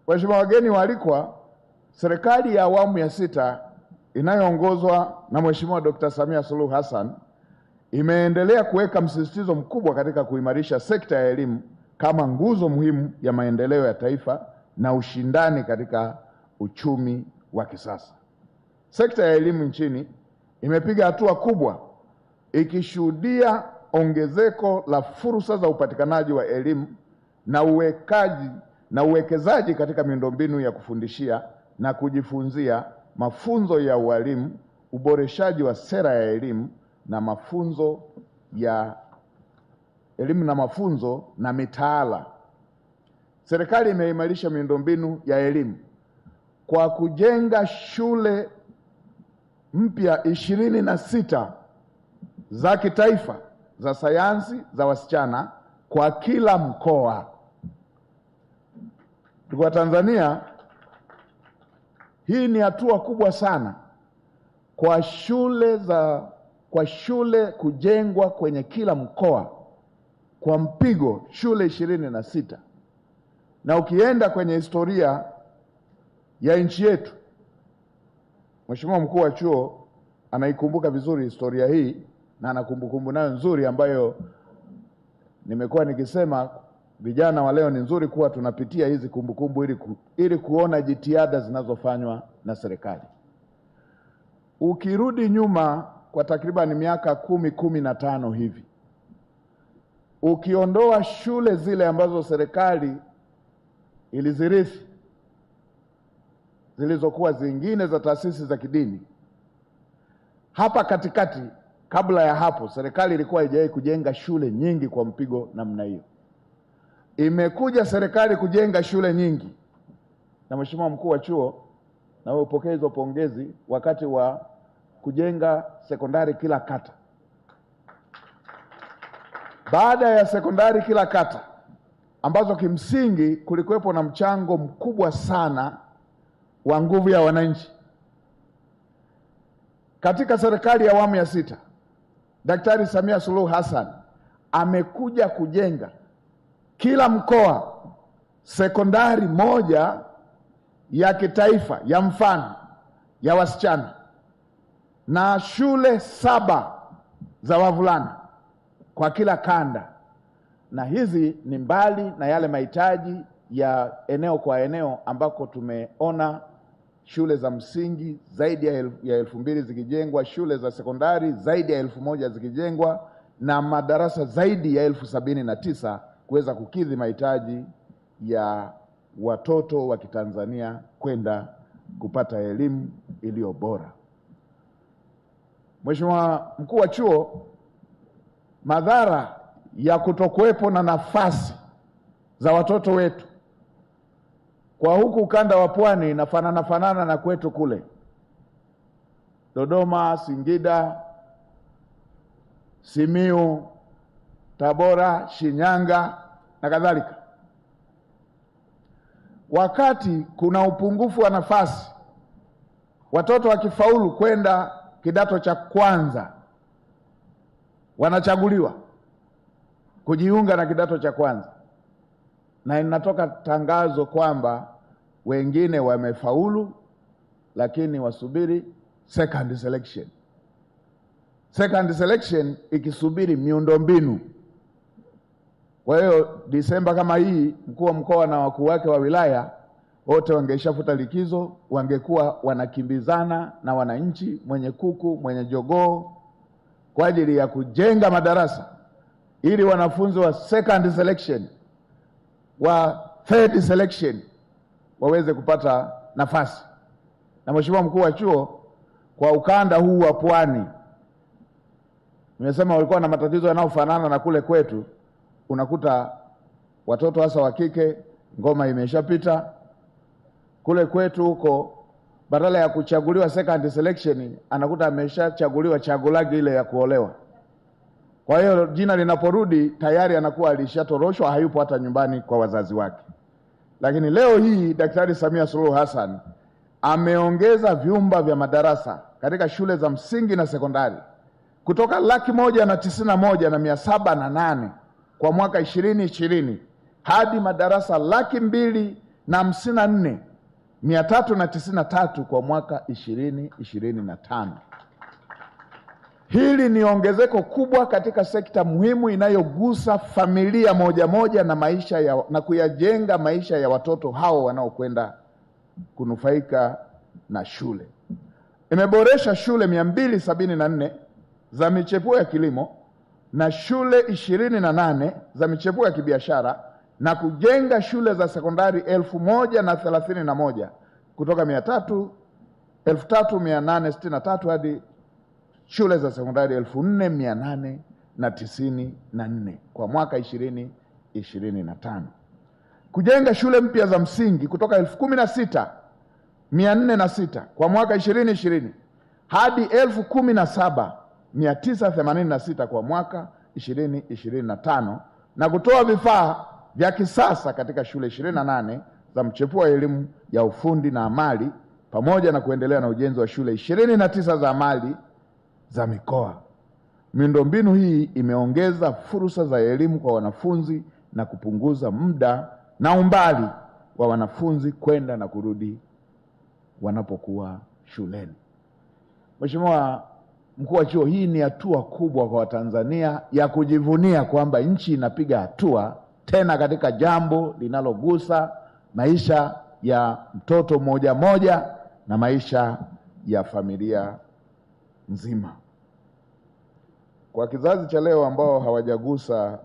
Waheshimiwa wageni waalikwa, serikali ya awamu ya 6 inayoongozwa na Mheshimiwa Dr. Samia Suluhu Hassan imeendelea kuweka msisitizo mkubwa katika kuimarisha sekta ya elimu kama nguzo muhimu ya maendeleo ya taifa na ushindani katika uchumi wa kisasa. Sekta ya elimu nchini imepiga hatua kubwa ikishuhudia ongezeko la fursa za upatikanaji wa elimu na uwekezaji katika miundombinu ya kufundishia na kujifunzia, mafunzo ya ualimu, uboreshaji wa sera ya elimu na mafunzo na mitaala. Serikali imeimarisha miundombinu ya elimu kwa kujenga shule mpya 26 za kitaifa za sayansi za wasichana kwa kila mkoa. Kwa Tanzania, hii ni hatua kubwa sana kwa shule kujengwa kwenye kila mkoa kwa mpigo, shule 26. Na ukienda kwenye historia ya nchi yetu, Mheshimiwa mkuu wa chuo anaikumbuka vizuri historia hii na ana kumbukumbu nayo nzuri ambayo nimekuwa nikisema vijana wa leo ni nzuri kuwa tunapitia hizi kumbukumbu ili kuona jitihada zinazofanywa na serikali. Ukirudi nyuma kwa takriban miaka 15 hivi, ukiondoa shule zile ambazo serikali ilizirithi zilizokuwa zingine za taasisi za kidini, hapa katikati, kabla ya hapo, serikali ilikuwa haijawahi kujenga shule nyingi kwa mpigo namna hiyo. Imekuja serikali kujenga shule nyingi, na Mheshimiwa mkuu wa chuo, na wewe upokee hizo pongezi, wakati wa kujenga sekondari kila kata. Baada ya sekondari kila kata, ambazo kimsingi kulikuwepo na mchango mkubwa sana wa nguvu ya wananchi, katika serikali ya awamu ya 6, Daktari Samia Suluhu Hassan amekuja kujenga kila mkoa sekondari moja ya kitaifa ya mfano ya wasichana na shule 7 za wavulana kwa kila kanda. Na hizi ni mbali na yale mahitaji ya eneo kwa eneo ambako tumeona shule za msingi zaidi ya 2000 zikijengwa, shule za sekondari zaidi ya 1000 zikijengwa, na madarasa zaidi ya 1079 kuweza kukidhi mahitaji ya watoto wa Kitanzania kwenda kupata elimu iliyo bora. Mheshimiwa mkuu wa chuo, madhara ya kutokuwepo na nafasi za watoto wetu kwa huku ukanda wa Pwani inafanana na kwetu kule Dodoma, Singida, Simiu, Tabora, Shinyanga na kadhalika. Wakati kuna upungufu wa nafasi, watoto wakifaulu kwenda kidato cha kwanza wanachaguliwa kujiunga na kidato cha kwanza, na inatoka tangazo kwamba wengine wamefaulu lakini wasubiri second selection. Second selection ikisubiri miundombinu. Kwa hiyo Disemba kama hii, mkuu wa mkoa na wakuu wake wa wilaya wote wangeshafuta likizo, wangekuwa wanakimbizana na wananchi, mwenye kuku mwenye jogoo, kwa ajili ya kujenga madarasa ili wanafunzi wa second selection wa third selection waweze kupata nafasi. Na Mheshimiwa mkuu wa chuo, kwa ukanda huu wa Pwani, nimesema walikuwa na matatizo yanayofanana na kule kwetu. Unakuta watoto hasa wa kike, ngoma imeshapita. Kule kwetu huko, badala ya kuchaguliwa second selection, anakuta ameshachaguliwa chagulagi ile ya kuolewa. Kwa hiyo jina linaporudi tayari anakuwa alishatoroshwa, hayupo hata nyumbani kwa wazazi wake. Lakini leo hii Daktari Samia Suluhu Hassan ameongeza vyumba vya madarasa katika shule za msingi na sekondari kutoka 191,708 kwa mwaka 2020 hadi madarasa 2,200 na 54,393 kwa mwaka 2025. Hili ni ongezeko kubwa katika sekta muhimu inayogusa familia moja moja na kuyajenga maisha ya watoto hao wanaokwenda kunufaika na shule. Imeboresha shule 274 za michepuo ya kilimo na shule 28 za michepuo ya kibiashara na kujenga shule za sekondari 1031 kutoka 3,863 hadi shule za sekondari 4,894 kwa mwaka 2025. Kujenga shule mpya za msingi kutoka 16,406 kwa mwaka 2020 hadi 17,986 kwa mwaka 2025 na kutoa vifaa vya kisasa katika shule 28 za mchepuo wa elimu ya ufundi na amali, pamoja na kuendelea na ujenzi wa shule 29 za amali za mikoa. Miundombinu hii imeongeza fursa za elimu kwa wanafunzi na kupunguza muda na umbali wa wanafunzi kwenda na kurudi wanapokuwa shuleni. Mheshimiwa Mkuu wa Chuo, hii ni hatua kubwa kwa Watanzania ya kujivunia kwamba nchi inapiga hatua tena katika jambo linalogusa maisha ya mtoto mmoja mmoja na maisha ya familia nzima. Kwa kizazi cha leo ambao hawajagusa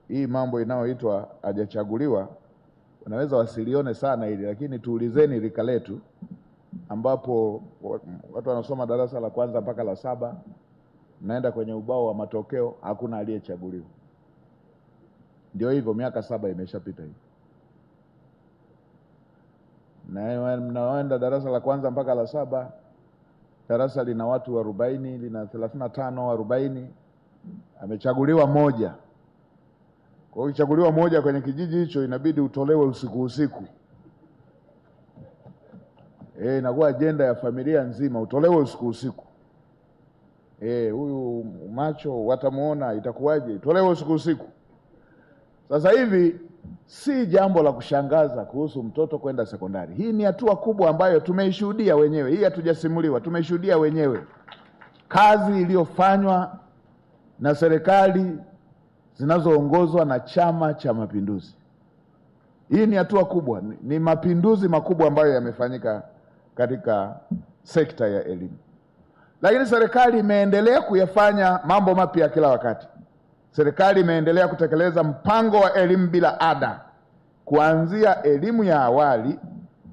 hii mambo inayoitwa hajachaguliwa, wanaweza wasilione sana hili, lakini tuulizeni rika letu ambapo watu wanasoma darasa la kwanza mpaka la 7, naenda kwenye ubao wa matokeo, hakuna aliyechaguliwa. Ndio hivyo, miaka 7 imeshapita hivi. Na mnaenda darasa la kwanza mpaka la 7, darasa lina watu 40, lina 35, 40, amechaguliwa moja. Kwa hiyo ukichaguliwa moja kwenye kijiji hicho inabidi utolewe usiku. Inakuwa ajenda ya familia nzima, utolewe usiku. Huyu macho watamuona, itakuwaje? Utolewe usiku. Sasa hivi si jambo la kushangaza kuhusu mtoto kwenda sekondari. Hii ni hatua kubwa ambayo tumeishuhudia wenyewe. Hii hatujasimuliwa, tumeishuhudia wenyewe. Kazi iliyofanywa na serikali zinazoongozwa na Chama cha Mapinduzi. Hii ni hatua kubwa, ni mapinduzi makubwa ambayo yamefanyika katika sekta ya elimu. Lakini serikali imeendelea kuyafanya mambo mapya kila wakati. Serikali imeendelea kutekeleza mpango wa elimu bila ada kuanzia elimu ya awali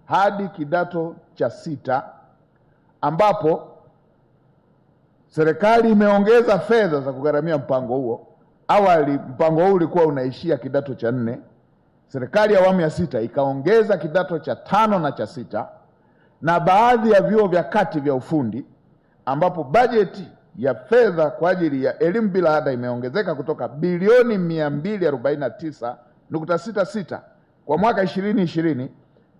hadi kidato cha 6, ambapo serikali imeongeza fedha za kugharamia mpango huo. Awali mpango huu ulikuwa unaishia kidato cha 4. Serikali ya awamu ya 6 ikaongeza kidato cha 5 na cha 6 na baadhi ya vyuo vya kati vya ufundi, ambapo bajeti ya fedha kwa ajili ya elimu bila ada imeongezeka kutoka bilioni 249.66 kwa mwaka 2020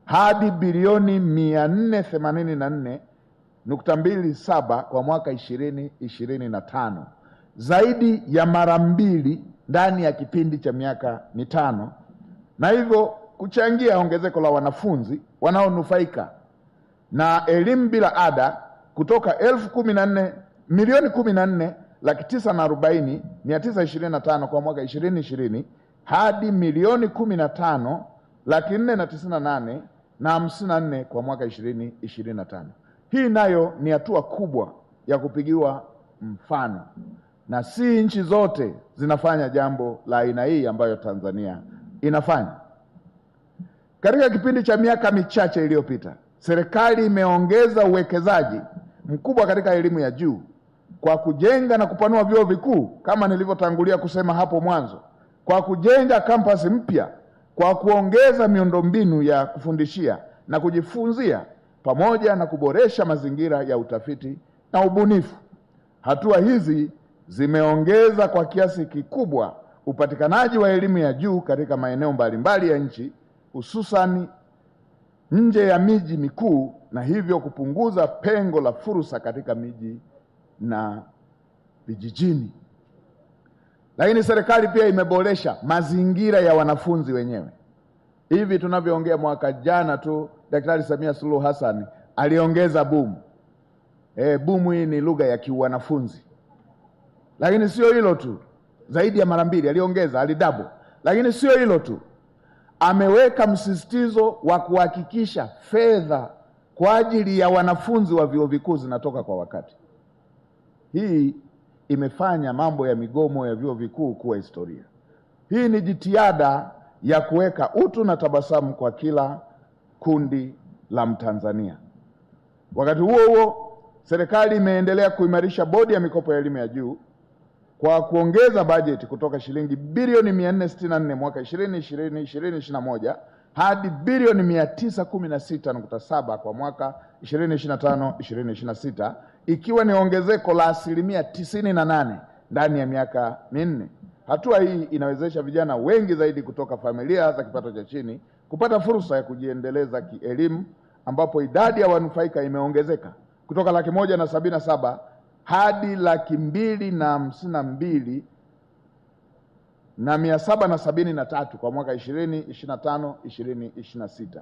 hadi bilioni 484.27 kwa mwaka 2025, zaidi ya mara 2 ndani ya kipindi cha miaka 5, na hivyo kuchangia ongezeko la wanafunzi wanaonufaika na elimu bila ada kutoka 14,940,925 kwa mwaka 2020 hadi 15,498,054 kwa mwaka 2025. Hii nayo ni hatua kubwa ya kupigiwa mfano, na si nchi zote zinafanya jambo la aina hii ambayo Tanzania inafanya. Katika kipindi cha miaka michache iliyopita, serikali imeongeza uwekezaji mkubwa katika elimu ya juu kwa kujenga na kupanua vyuo vikuu kama nilivyotangulia kusema hapo mwanzo, kwa kujenga kampasi mpya, kwa kuongeza miundombinu ya kufundishia na kujifunzia, pamoja na kuboresha mazingira ya utafiti na ubunifu. Hatua hizi zimeongeza kwa kiasi kikubwa upatikanaji wa elimu ya juu katika maeneo mbalimbali ya nchi, hususani nje ya miji mikuu, na hivyo kupunguza pengo la fursa katika miji na vijijini. Lakini serikali pia imeboresha mazingira ya wanafunzi wenyewe. Hivi tunavyoongea mwaka jana tu Daktari Samia Suluhu Hassan aliongeza boom. Boom hii ni lugha ya kiwanafunzi. Lakini sio hilo tu. Zaidi ya mara 2 aliongeza, alidouble. Lakini sio hilo tu. Ameweka msisitizo wa kuhakikisha fedha kwa ajili ya wanafunzi wa vyuo vikuu zinatoka kwa wakati. Hii imefanya mambo ya migomo ya vyuo vikuu kuwa historia. Hii ni jitihada ya kuweka utu na tabasamu kwa kila kundi la Mtanzania. Wakati huo huo, serikali imeendelea kuimarisha bodi ya mikopo ya elimu ya juu kwa kuongeza bajeti kutoka shilingi bilioni 464 mwaka 2020-2021 hadi bilioni 916.7 kwa mwaka 2025-2026, ikiwa ni ongezeko la asilimia 98 ndani ya miaka 4. Hatua hii inawezesha vijana wengi zaidi kutoka familia za kipato cha chini kupata fursa ya kujiendeleza kielimu, ambapo idadi ya wanufaika imeongezeka kutoka 177,000 hadi 252,773 kwa mwaka 2025-2026.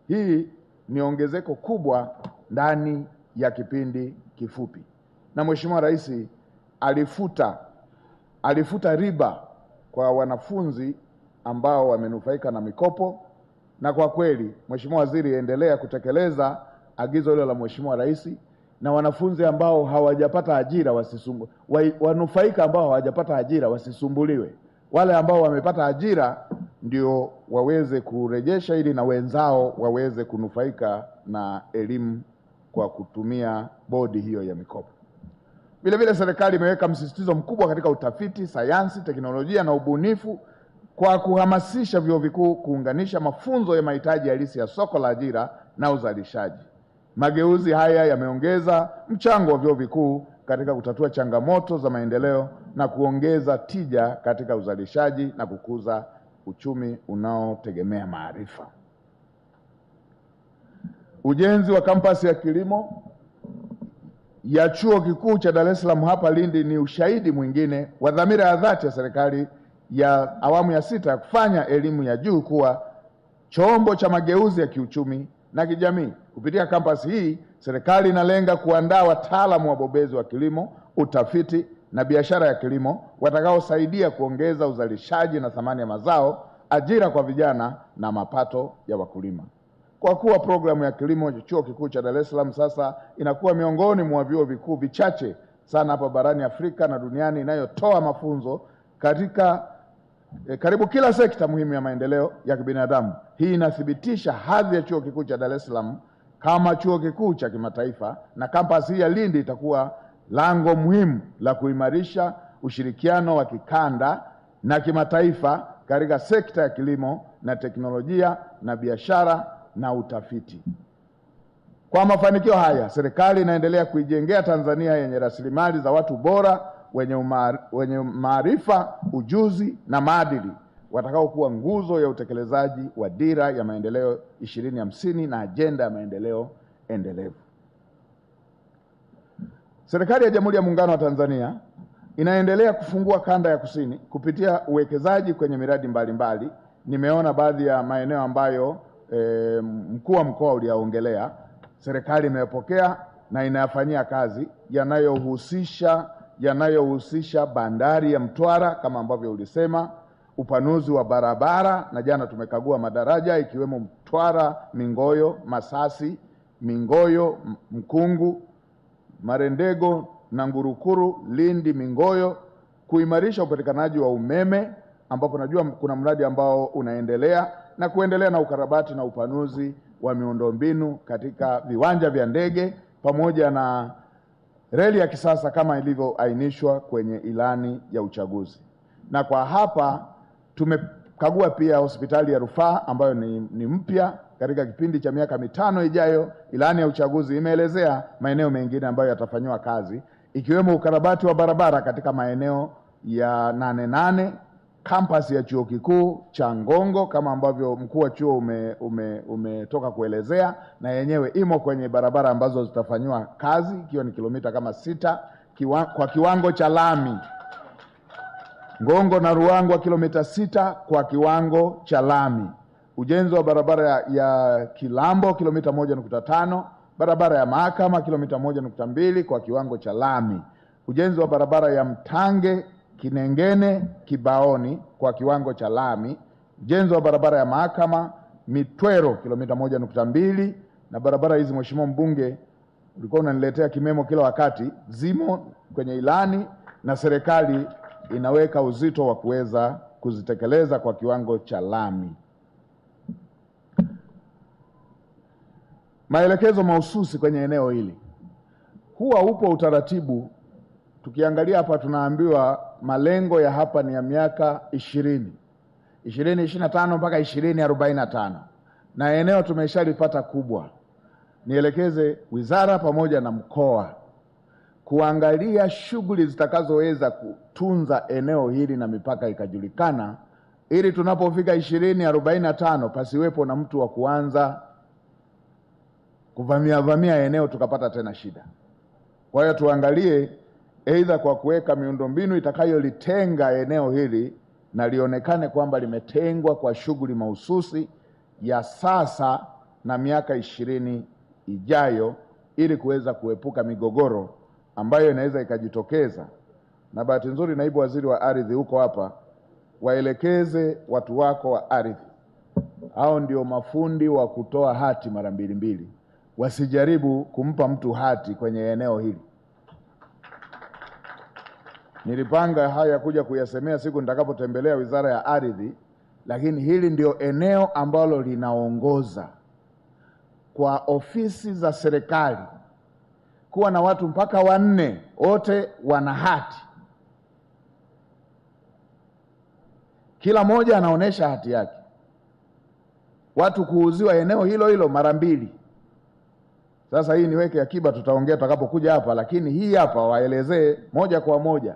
Hii ni ongezeko kubwa ndani ya kipindi kifupi. Na Mheshimiwa Rais alifuta riba kwa wanafunzi ambao wamenufaika na mikopo, na kwa kweli Mheshimiwa Waziri, endelea kutekeleza agizo hilo la Mheshimiwa Rais, na wanafunzi ambao hawajapata ajira wanufaika ambao hawajapata ajira wasisumbuliwe. Wale ambao wamepata ajira ndio waweze kurejesha, ili na wenzao waweze kunufaika na elimu kwa kutumia bodi hiyo ya mikopo. Vile vile serikali imeweka msisitizo mkubwa katika utafiti, sayansi, teknolojia na ubunifu kwa kuhamasisha vyuo vikuu kuunganisha mafunzo ya mahitaji halisi ya soko la ajira na uzalishaji. Mageuzi haya yameongeza mchango wa vyuo vikuu katika kutatua changamoto za maendeleo na kuongeza tija katika uzalishaji na kukuza uchumi unaotegemea maarifa. Ujenzi wa kampasi ya kilimo ya Chuo Kikuu cha Dar es Salaam hapa Lindi ni ushahidi mwingine wa dhamira ya dhati ya serikali ya awamu ya 6 ya kufanya elimu ya juu kuwa chombo cha mageuzi ya kiuchumi na kijamii. Kupitia kampasi hii, serikali inalenga kuandaa wataalamu wabobezi wa kilimo, utafiti na biashara ya kilimo watakaosaidia kuongeza uzalishaji na thamani ya mazao, ajira kwa vijana na mapato ya wakulima. Kwa kuwa programu ya kilimo ya Chuo Kikuu cha Dar es Salaam sasa inakuwa miongoni mwa vyuo vikuu vichache sana hapa barani Afrika na duniani inayotoa mafunzo katika karibu kila sekta muhimu ya maendeleo ya kibinadamu. Hii inathibitisha hadhi ya Chuo Kikuu cha Dar es Salaam kama chuo kikuu cha kimataifa, na kampasi hii ya Lindi itakuwa lango muhimu la kuimarisha ushirikiano wa kikanda na kimataifa katika sekta ya kilimo na teknolojia na biashara na utafiti. Kwa mafanikio haya, serikali inaendelea kuijengea Tanzania yenye rasilimali za watu bora wenye maarifa, ujuzi na maadili watakaokuwa nguzo ya utekelezaji wa dira ya maendeleo 2050 na ajenda ya maendeleo endelevu. Serikali ya Jamhuri ya Muungano wa Tanzania inaendelea kufungua kanda ya Kusini kupitia uwekezaji kwenye miradi mbalimbali. Nimeona baadhi ya maeneo ambayo mkuu wa mkoa uliyaongelea. Serikali imepokea na inayafanyia kazi yanayohusisha bandari ya Mtwara kama ambavyo ulisema, upanuzi wa barabara, na jana tumekagua madaraja ikiwemo Mtwara, Mingoyo, Masasi, Mingoyo, Mkungu, Marendego na Ngurukuru, Lindi, Mingoyo, kuimarisha upatikanaji wa umeme ambapo najua kuna mradi ambao unaendelea, na kuendelea na ukarabati na upanuzi wa miundombinu katika viwanja vya ndege pamoja na reli ya kisasa kama ilivyoainishwa kwenye ilani ya uchaguzi. Na kwa hapa tumekagua pia hospitali ya rufaa ambayo ni mpya katika kipindi cha miaka 5 ijayo. Ilani ya uchaguzi imeelezea maeneo mengine ambayo yatafanywa kazi, ikiwemo ukarabati wa barabara katika maeneo ya 88, kampasi ya chuo kikuu cha Ngongo kama ambavyo mkuu wa chuo umetoka kuelezea, na yenyewe imo kwenye barabara ambazo zitafanywa kazi, ikiwa ni kilomita kama 6 kwa kiwango cha lami. Ngongo na Ruangwa kilomita 6 kwa kiwango cha lami. ujenzi wa barabara ya Kilambo kilomita 1.5, barabara ya Mahakama kilomita 1.2 kwa kiwango cha lami, ujenzi wa barabara ya Mtange Kinengene Kibaoni kwa kiwango cha lami, ujenzi wa barabara ya Mahakama Mitwero kilomita 1.2, na barabara hizi Mheshimiwa Mbunge ulikuwa unaniletea kimemo kila wakati, zimo kwenye ilani na serikali inaweka uzito wa kuweza kuzitekeleza kwa kiwango cha lami. Maelekezo mahususi kwenye eneo hili. Huwa upo utaratibu, tukiangalia hapa tunaambiwa malengo ya hapa ni ya miaka 2025 mpaka 2045, na eneo tumeshalipata kubwa. Nielekeze wizara pamoja na mkoa kuangalia shughuli zitakazoweza kutunza eneo hili na mipaka ikajulikana, ili tunapofika 2045 pasiwepo na mtu wa kuanza kuvamia eneo tukapata tena shida. Kwa hiyo tuangalie aidha kwa kuweka miundombinu itakayolitenga eneo hili na lionekane kwamba limetengwa kwa shughuli mahususi ya sasa na miaka 20 ijayo, ili kuweza kuepuka migogoro ambayo inaweza ikajitokeza. Na bahati nzuri naibu waziri wa ardhi huko hapa, waelekeze watu wako wa ardhi, hao ndio mafundi wa kutoa hati mara mbili, wasijaribu kumpa mtu hati kwenye eneo hili. Nilipanga haya kuja kuyasemea siku nitakapotembelea wizara ya ardhi, lakini hili ndio eneo ambalo linaongoza kwa ofisi za serikali kuwa na watu mpaka 4 wote wana hati, kila mmoja anaonesha hati yake, watu kuuziwa eneo hilo hilo mara 2. Sasa hii niweke akiba, tutaongea tutakapokuja hapa, lakini hii hapa waelezee moja kwa moja,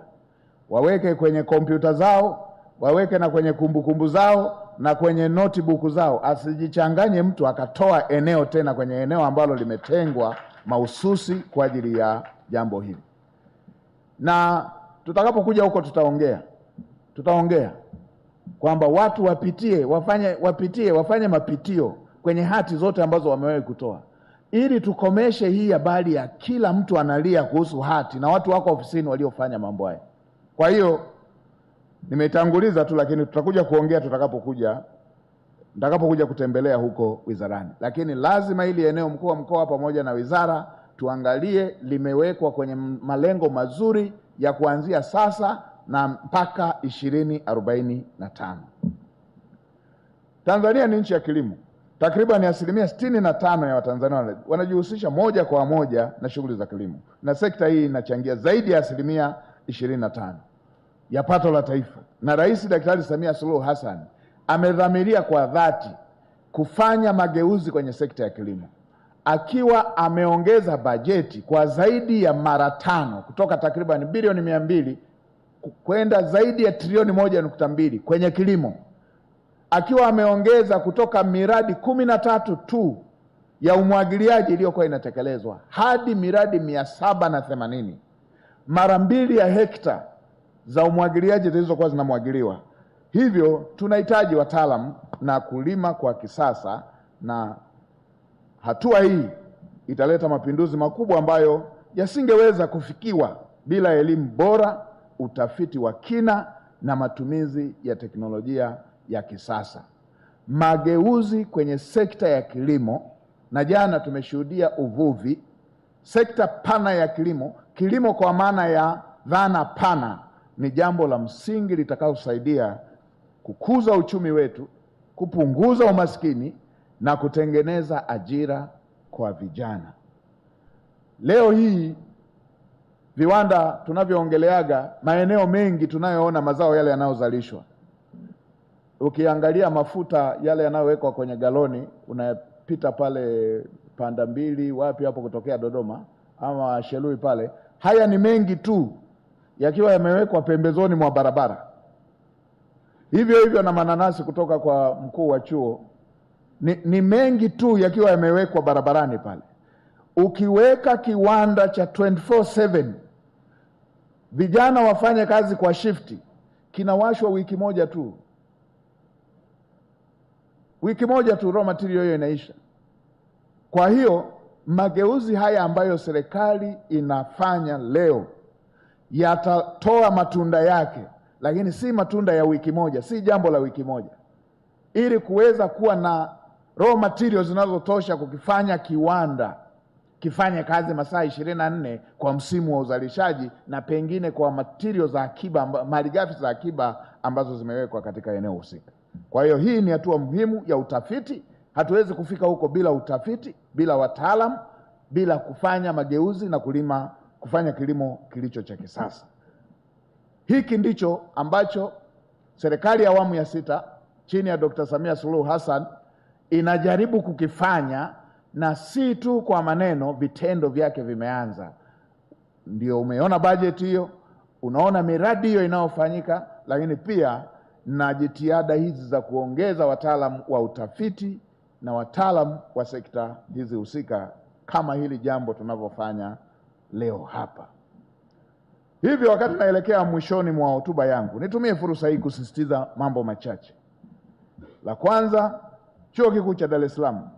waweke kwenye kompyuta zao, waweke na kwenye kumbukumbu zao na kwenye notebook zao. Asijichanganye mtu akatoa eneo tena kwenye eneo ambalo limetengwa mahususi kwa ajili ya jambo hili. Na tutakapokuja huko tutaongea kwamba watu wafanye mapitio kwenye hati zote ambazo wamewahi kutoa, ili tukomeshe hii habari ya kila mtu analia kuhusu hati na watu wako ofisini waliofanya mambo haya. Kwa hiyo nimetanguliza tu, lakini tutakuja kuongea nitakapokuja kutembelea huko wizarani. Lakini lazima ili eneo mkuu wa mkoa pamoja na wizara tuangalie limewekwa kwenye malengo mazuri ya kuanzia sasa na mpaka 2045. Tanzania ni nchi ya kilimo. Takriban 65% ya Watanzania wanajihusisha moja kwa moja na shughuli za kilimo, na sekta hii inachangia zaidi ya 25% ya pato la taifa. Na Rais Daktari Samia Suluhu Hassan amedhamiria kwa dhati kufanya mageuzi kwenye sekta ya kilimo, akiwa ameongeza bajeti kwa zaidi ya mara 5 kutoka takriban bilioni 200 kwenda zaidi ya trilioni 1.2 kwenye kilimo, akiwa ameongeza kutoka miradi 13 tu ya umwagiliaji iliyokuwa inatekelezwa hadi miradi 780, mara 2 ya hekta za umwagiliaji zilizokuwa zinamwagiliwa. Hivyo tunahitaji wataalamu na kulima kwa kisasa, na hatua hii italeta mapinduzi makubwa ambayo yasingeweza kufikiwa bila elimu bora, utafiti wa kina na matumizi ya teknolojia ya kisasa. Mageuzi kwenye sekta ya kilimo, na jana tumeshuhudia uvuvi, sekta pana ya kilimo kwa maana ya dhana pana, ni jambo la msingi litakalosaidia kukuza uchumi wetu, kupunguza umaskini na kutengeneza ajira kwa vijana. Leo hii viwanda tunavyoongeleaga, maeneo mengi tunayoona mazao yale yanayozalishwa, ukiangalia mafuta yale yanayowekwa kwenye galoni, unapita pale Panda Mbili wapi hapo kutokea Dodoma ama Shelui pale, haya ni mengi tu yakiwa yamewekwa pembezoni mwa barabara. Hivyo na mananasi kutoka kwa mkuu wa chuo ni mengi tu yakiwa yamewekwa barabarani pale. Ukiweka kiwanda cha 24/7 vijana wafanye kazi kwa shifti, kinawashwa wiki moja tu. wiki moja tu raw material hiyo inaisha. Kwa hiyo mageuzi haya ambayo serikali inafanya leo yatatoa matunda yake, lakini si matunda ya wiki moja, si jambo la wiki moja. Ili kuweza kuwa na raw materials zinazotosha kukifanya kiwanda kifanye kazi masaa 24 kwa msimu wa uzalishaji, na pengine kwa materials za akiba, malighafi za akiba ambazo zimewekwa katika eneo husika. Kwa hiyo hii ni hatua muhimu ya utafiti. Hatuwezi kufika huko bila utafiti, bila wataalamu, bila kufanya mageuzi na kufanya kilimo kilicho cha kisasa. Hiki ndicho ambacho serikali ya awamu ya 6 chini ya Dr. Samia Suluhu Hassan inajaribu kukifanya, na si tu kwa maneno, vitendo vyake vimeanza. Ndio umeona bajeti hiyo, unaona miradi hiyo inayofanyika, lakini pia na jitihada hizi za kuongeza wataalamu wa utafiti na wataalamu wa sekta hizi husika, kama hili jambo tunavyofanya leo hapa. Hivyo wakati naelekea mwishoni mwa hotuba yangu, nitumie fursa hii kusisitiza mambo machache. La kwanza, Chuo Kikuu cha Dar es Salaam,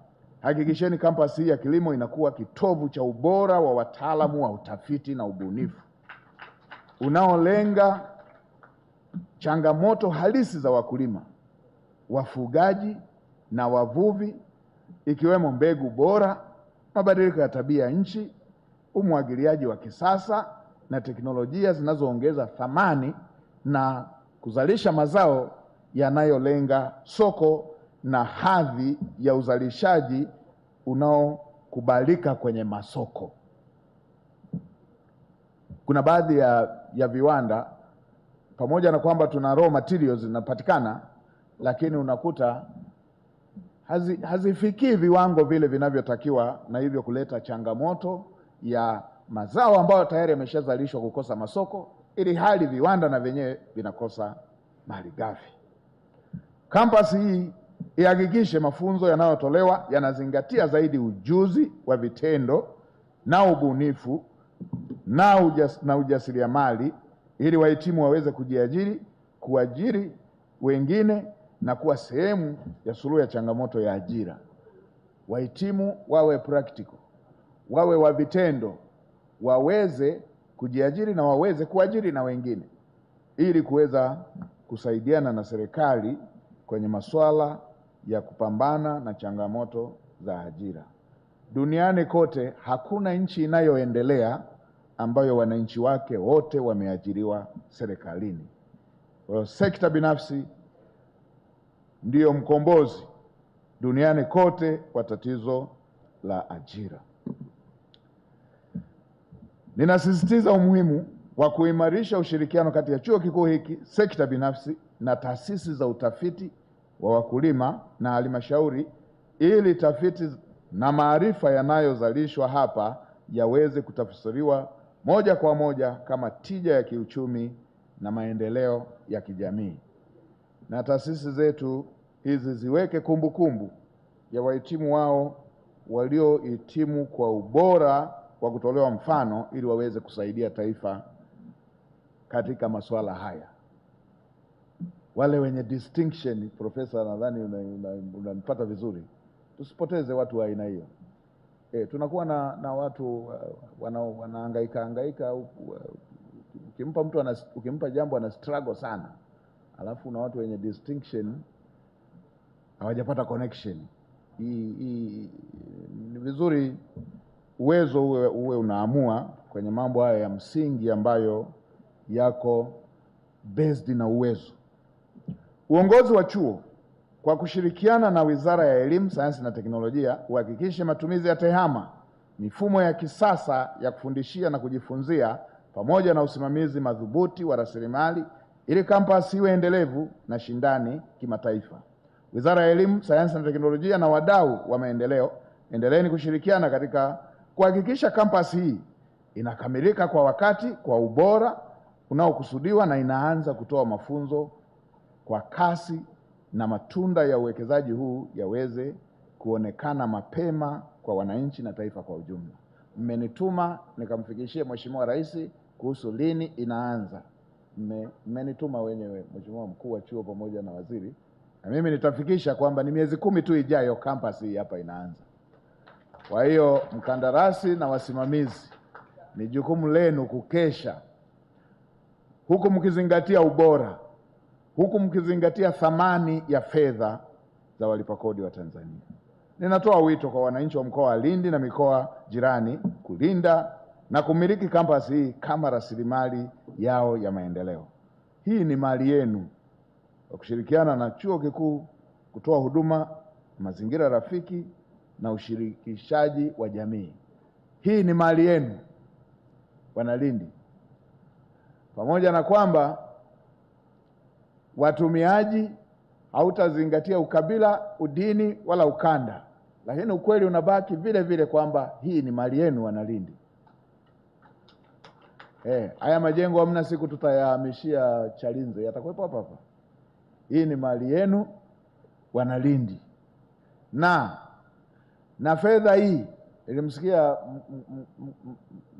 hakikisheni kampasi hii ya kilimo inakuwa kitovu cha ubora wa wataalamu wa utafiti na ubunifu unaolenga changamoto halisi za wakulima, wafugaji na wavuvi, ikiwemo mbegu bora, mabadiliko ya tabia ya nchi, umwagiliaji wa kisasa na teknolojia zinazoongeza thamani na kuzalisha mazao yanayolenga soko na hadhi ya uzalishaji unaokubalika kwenye masoko. Kuna baadhi ya viwanda, pamoja na kwamba tuna raw materials zinapatikana, lakini unakuta hazifikii viwango vile vinavyotakiwa, na hivyo kuleta changamoto ya mazao ambayo tayari yameshazalishwa kukosa masoko, ili hali viwanda na vyenyewe vinakosa malighafi. Kampasi hii ihakikishe mafunzo yanayotolewa yanazingatia zaidi ujuzi wa vitendo na ubunifu na ujasiriamali, ili wahitimu waweze kujiajiri, kuajiri wengine na kuwa sehemu ya suluhu ya changamoto ya ajira. Wahitimu wawe practical, wawe wa vitendo, waweze kujiajiri na waweze kuajiri na wengine, ili kuweza kusaidiana na serikali kwenye masuala ya kupambana na changamoto za ajira. Duniani kote hakuna nchi inayoendelea ambayo wananchi wake wote wameajiriwa serikalini. Kwa hiyo sekta binafsi ndiyo mkombozi duniani kote kwa tatizo la ajira. Ninasisitiza umuhimu wa kuimarisha ushirikiano kati ya chuo kikuu hiki, sekta binafsi na taasisi za utafiti wa wakulima na halmashauri, ili tafiti na maarifa yanayozalishwa hapa yaweze kutafsiriwa moja kwa moja kama tija ya kiuchumi na maendeleo ya kijamii. Na taasisi zetu hizi ziweke kumbukumbu ya wahitimu wao waliohitimu kwa ubora wa kutolewa mfano, ili waweze kusaidia taifa katika masuala haya. Wale wenye distinction, Profesa, nadhani unanipata vizuri, tusipoteze watu wa aina hiyo. Tunakuwa na watu wanahangaika, ukimpa jambo ana struggle sana, alafu na watu wenye distinction hawajapata connection. Ni vizuri uwezo uwe unaamua kwenye mambo haya ya msingi ambayo yako based na uwezo. Uongozi wa chuo kwa kushirikiana na Wizara ya Elimu, Sayansi na Teknolojia uhakikishe matumizi ya TEHAMA, mifumo ya kisasa ya kufundishia na kujifunzia, pamoja na usimamizi madhubuti wa rasilimali, ili kampasi iwe endelevu na shindani kimataifa. Wizara ya Elimu, Sayansi na Teknolojia na wadau wa maendeleo, endeleeni kushirikiana katika kuhakikisha kampasi hii inakamilika kwa wakati, kwa ubora unaokusudiwa, na inaanza kutoa mafunzo kwa kasi, na matunda ya uwekezaji huu yaweze kuonekana mapema kwa wananchi na taifa kwa ujumla. Mmenituma nikamfikishie Mheshimiwa Rais kuhusu lini inaanza. Mmenituma wenyewe, Mheshimiwa Mkuu wa Chuo pamoja na Waziri, na mimi nitafikisha kwamba ni miezi 10 tu ijayo kampasi hii hapa inaanza. Kwa hiyo mkandarasi na wasimamizi, ni jukumu lenu kukesha, huku mkizingatia ubora, huku mkizingatia thamani ya fedha za walipa kodi wa Tanzania. Ninatoa wito kwa wananchi wa mkoa wa Lindi na mikoa jirani kulinda na kumiliki kampasi hii kama rasilimali yao ya maendeleo. Hii ni mali yenu, kwa kushirikiana na chuo kikuu kutoa huduma, mazingira rafiki na ushirikishaji wa jamii. Hii ni mali yenu wana Lindi. Pamoja na kwamba watumiaji hautazingatia ukabila, udini wala ukanda, lakini ukweli unabaki vile vile kwamba hii ni mali yenu wana Lindi. Haya majengo hamna siku tutayahamishia Chalinze, yatakuwepo hapa hapa. Hii ni mali yenu wana Lindi. Na fedha hii, nilimsikia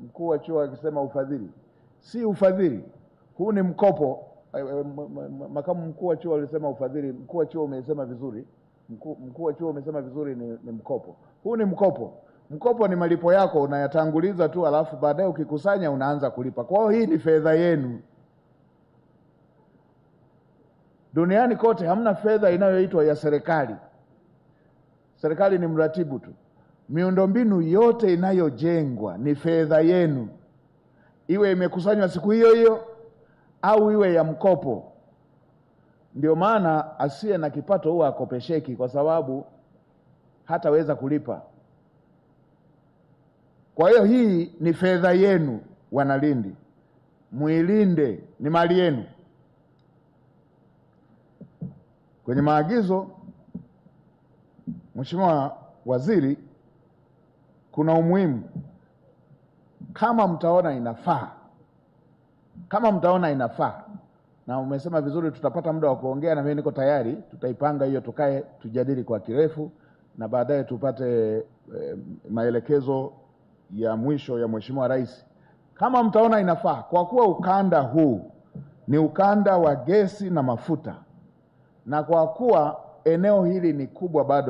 mkuu wa chuo akisema ufadhili. Si ufadhili, huu ni mkopo. Makamu mkuu wa chuo alisema ufadhili, mkuu wa chuo umesema vizuri. Mkuu wa chuo umesema vizuri, ni mkopo. Huu ni mkopo. Mkopo ni malipo yako, unayatanguliza tu, alafu baadaye ukikusanya unaanza kulipa. Kwa hiyo hii ni fedha yenu. Duniani kote hamna fedha inayoitwa ya serikali. Serikali ni mratibu tu. Miundombinu yote inayojengwa ni fedha yenu, iwe imekusanywa siku hiyo hiyo au iwe ya mkopo. Ndio maana asiye na kipato huwa akopesheki, kwa sababu hataweza kulipa. Kwa hiyo hii ni fedha yenu wana Lindi, muilinde, ni mali yenu. Kwenye maagizo Mheshimiwa Waziri, kuna umuhimu, kama mtaona inafaa, na umesema vizuri, tutapata muda wa kuongea, na mimi niko tayari, tutaipanga hiyo, tukae tujadili kwa kirefu, na baadaye tupate maelekezo ya mwisho ya Mheshimiwa Rais. Kama mtaona inafaa, kwa kuwa ukanda huu ni ukanda wa gesi na mafuta, na kwa kuwa eneo hili ni kubwa bado